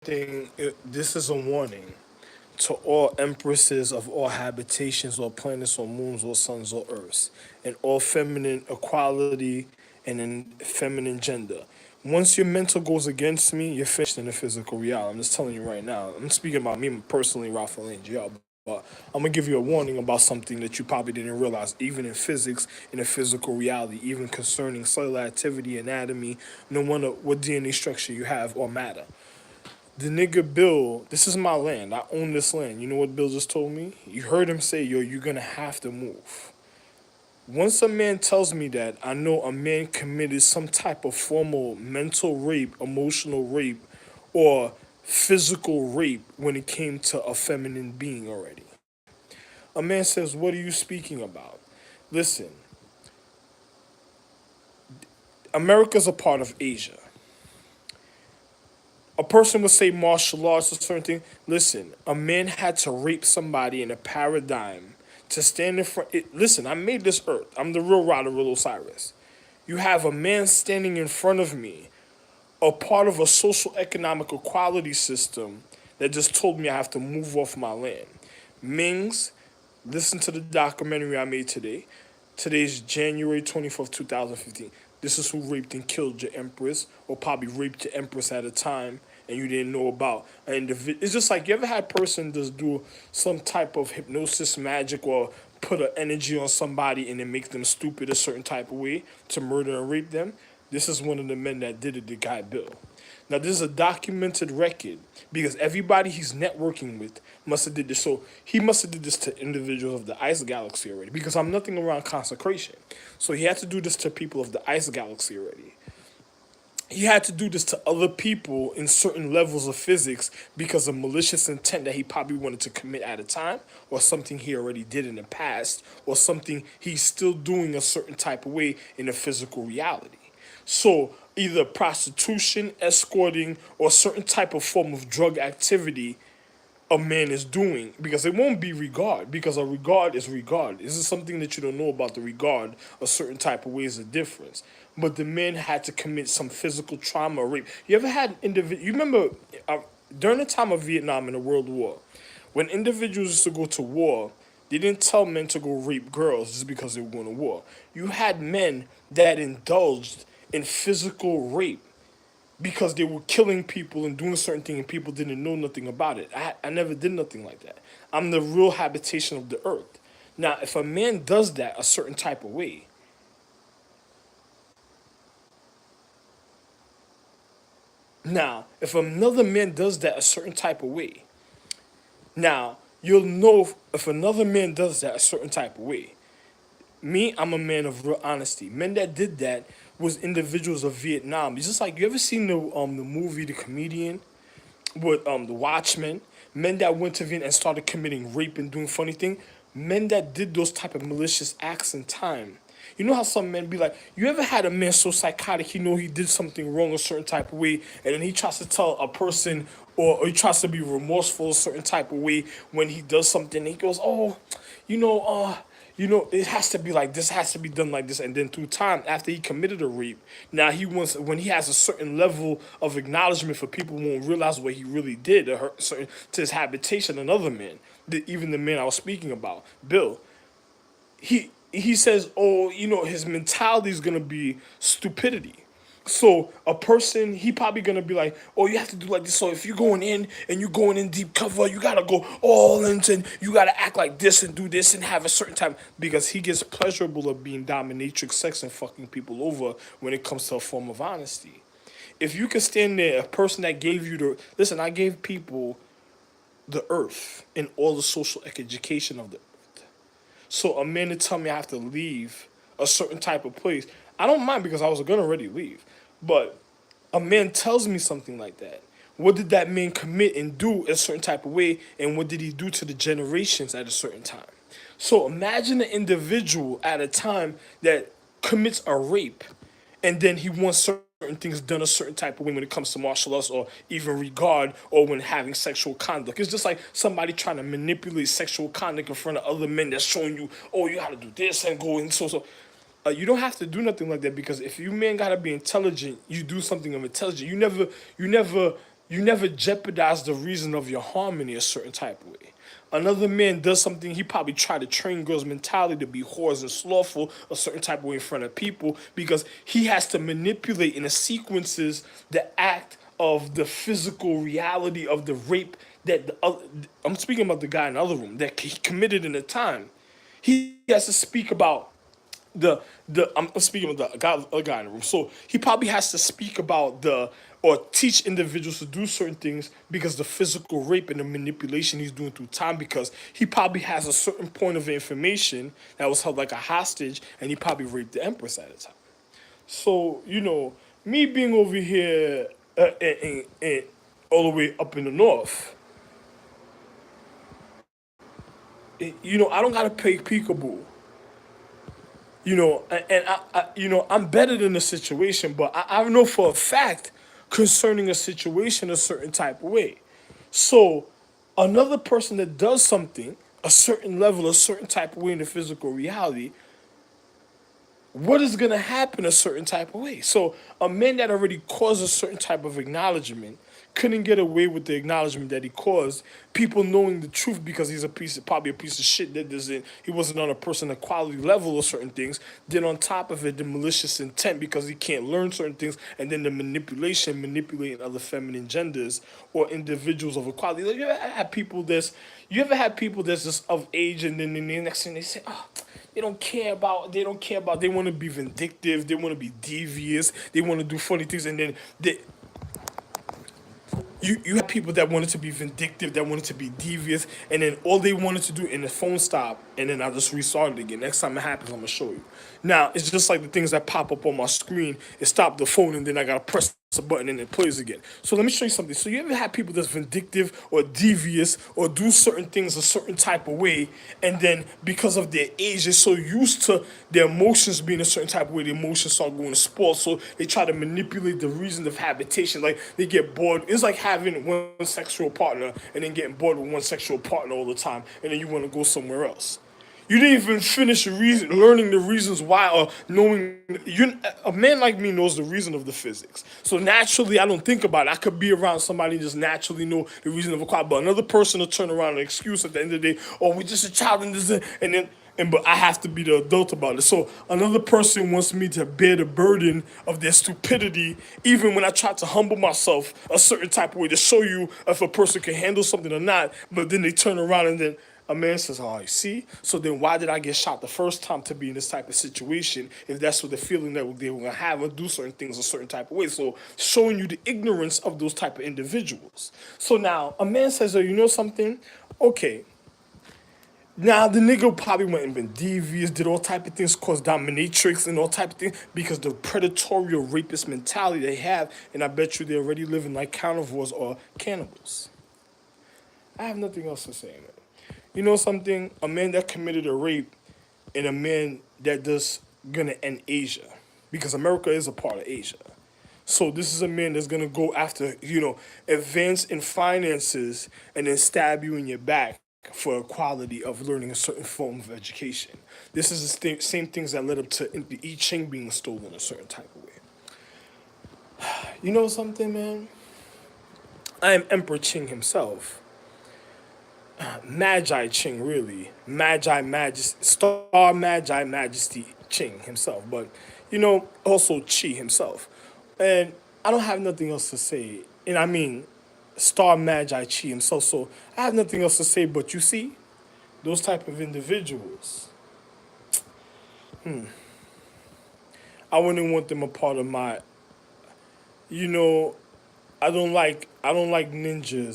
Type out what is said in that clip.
This is a warning to all empresses of all habitations or planets or moons or suns or earths, and all feminine equality and in feminine gender. Once your mental goes against me, you're finished in the physical reality. I'm just telling you right now. I'm speaking about me personally, Raphael Angel, but I'm gonna give you a warning about something that you probably didn't realize, even in physics, in a physical reality, even concerning cellular activity, anatomy, no matter what DNA structure you have or matter. The nigga Bill, this is my land. I own this land. You know what Bill just told me? You heard him say, yo, you're gonna have to move. Once a man tells me that, I know a man committed some type of formal mental rape, emotional rape, or physical rape when it came to a feminine being already. A man says, what are you speaking about? Listen, America's a part of Asia. A person would say martial arts or certain thing. Listen, a man had to rape somebody in a paradigm to stand in front. Listen, I made this earth. I'm the real Rod of real Osiris. You have a man standing in front of me, a part of a social economic equality system that just told me I have to move off my land. Mings, listen to the documentary I made today. Today's January 24th, 2015. This is who raped and killed your empress, or probably raped your empress at a time, and you didn't know about an individual. It's just like you ever had a person just do some type of hypnosis magic or put an energy on somebody and then make them stupid a certain type of way to murder and rape them. This is one of the men that did it, the guy Bill. Now this is a documented record because everybody he's networking with must have did this. So he must have did this to individuals of the ice galaxy already. Because I'm nothing around consecration. So he had to do this to people of the ice galaxy already. He had to do this to other people in certain levels of physics because of malicious intent that he probably wanted to commit at a time, or something he already did in the past, or something he's still doing a certain type of way in a physical reality. So either prostitution, escorting, or certain type of form of drug activity a man is doing, because it won't be regard, because a regard is regard. This is something that you don't know about the regard. A certain type of way is a difference. But the man had to commit some physical trauma or rape. You ever had individual? You remember during the time of Vietnam in the World War, when individuals used to go to war, they didn't tell men to go rape girls just because they were going to war. You had men that indulged in physical rape because they were killing people and doing certain things and people didn't know nothing about it. I never did nothing like that. I'm the real habitation of the earth. Now, if a man does that a certain type of way, now, if another man does that a certain type of way, now, you'll know if another man does that a certain type of way. Me, I'm a man of real honesty. Men that did that was individuals of Vietnam. It's just like, you ever seen the movie The Comedian with the Watchmen? Men that went to Vietnam and started committing rape and doing funny things. Men that did those type of malicious acts in time. You know how some men be like, you ever had a man so psychotic he know he did something wrong a certain type of way, and then he tries to tell a person, or he tries to be remorseful a certain type of way when he does something. He goes, oh, you know, it has to be like this, has to be done like this. And then through time, after he committed a rape, now he wants, when he has a certain level of acknowledgement for people won't realize what he really did to hurt certain, to his habitation and other men, even the men I was speaking about, Bill. He says, oh, his mentality is gonna be stupidity. So a person, he probably gonna be like, oh, you have to do like this. So if you're going in and you're going in deep cover, you gotta go all in, and you gotta act like this and do this and have a certain time, because he gets pleasurable of being dominatrix sex and fucking people over when it comes to a form of honesty. If you can stand there, a person that gave you listen, I gave people the earth and all the social education of the earth. So a man to tell me I have to leave a certain type of place, I don't mind, because I was gonna already leave. But a man tells me something like that. What did that man commit and do a certain type of way, and what did he do to the generations at a certain time? So imagine an individual at a time that commits a rape, and then he wants certain things done a certain type of way when it comes to martial arts or even regard, or when having sexual conduct. It's just like somebody trying to manipulate sexual conduct in front of other men that's showing you, oh, you gotta do this and go and so. You don't have to do nothing like that, because if you men gotta be intelligent, you do something of intelligent. You never you never jeopardize the reason of your harmony a certain type of way. Another man does something, he probably try to train girls' mentality to be whores and slothful a certain type of way in front of people because he has to manipulate in the sequences the act of the physical reality of the rape that the other, I'm speaking about the guy in the other room that he committed in the time. He has to speak about the I'm speaking of the guy, a guy in the room. So he probably has to speak about the or teach individuals to do certain things because the physical rape and the manipulation he's doing through time because he probably has a certain point of information that was held like a hostage and he probably raped the empress at the time. So me being over here all the way up in the north, I don't gotta play peekaboo. And I'm better than the situation, but I know for a fact concerning a situation a certain type of way. So another person that does something a certain level, a certain type of way in the physical reality, what is going to happen a certain type of way. So a man that already caused a certain type of acknowledgement couldn't get away with the acknowledgement that he caused. People knowing the truth because he's probably a piece of shit that doesn't, he wasn't on a person equality level of certain things. Then on top of it, the malicious intent because he can't learn certain things, and then the manipulating other feminine genders or individuals of equality. Like, you ever had people that's just of age, and then the next thing they say, oh, they want to be vindictive, they want to be devious, they want to do funny things, and then you have people that wanted to be vindictive, that wanted to be devious, and then all they wanted to do, and the phone stopped, and then I just restarted again. Next time it happens, I'm gonna show you. Now it's just like the things that pop up on my screen. It stopped the phone, and then I gotta press a button, and it plays again. So let me show you something. So you ever have people that's vindictive or devious or do certain things a certain type of way, and then because of their age, they're so used to their emotions being a certain type of way, the emotions start going to spoil. So they try to manipulate the reason of habitation. Like they get bored. It's like having one sexual partner and then getting bored with one sexual partner all the time, and then you want to go somewhere else. You didn't even finish learning the reasons why, or knowing. A man like me knows the reason of the physics. So naturally, I don't think about it. I could be around somebody and just naturally know the reason of a car. But another person will turn around and excuse at the end of the day, oh, we're just a child and this, and then. But I have to be the adult about it. So another person wants me to bear the burden of their stupidity, even when I try to humble myself a certain type of way to show you if a person can handle something or not. But then they turn around and then a man says, oh, you see? So then why did I get shot the first time to be in this type of situation if that's what the feeling that they were going to have or do certain things a certain type of way? So showing you the ignorance of those type of individuals. So now a man says, oh, you know something? Okay. Now the nigga probably went and been devious, did all type of things, caused dominatrix and all type of things because the predatory rapist mentality they have, and I bet you they're already living like carnivores or cannibals. I have nothing else to say, man. You know something? A man that committed a rape and a man that just gonna end Asia. Because America is a part of Asia. So this is a man that's gonna go after, advance in finances and then stab you in your back for equality of learning a certain form of education. This is the same things that led up to the I Ching being stolen a certain type of way. You know something, man? I am Emperor Ching himself. Magi Ching, really. Magi Majesty, Star Magi Majesty Ching himself, but also Chi himself. And I don't have nothing else to say. And I mean, Star Magi Chi himself, so I have nothing else to say, but you see, those type of individuals, I wouldn't want them a part of my, you know, I don't like ninjas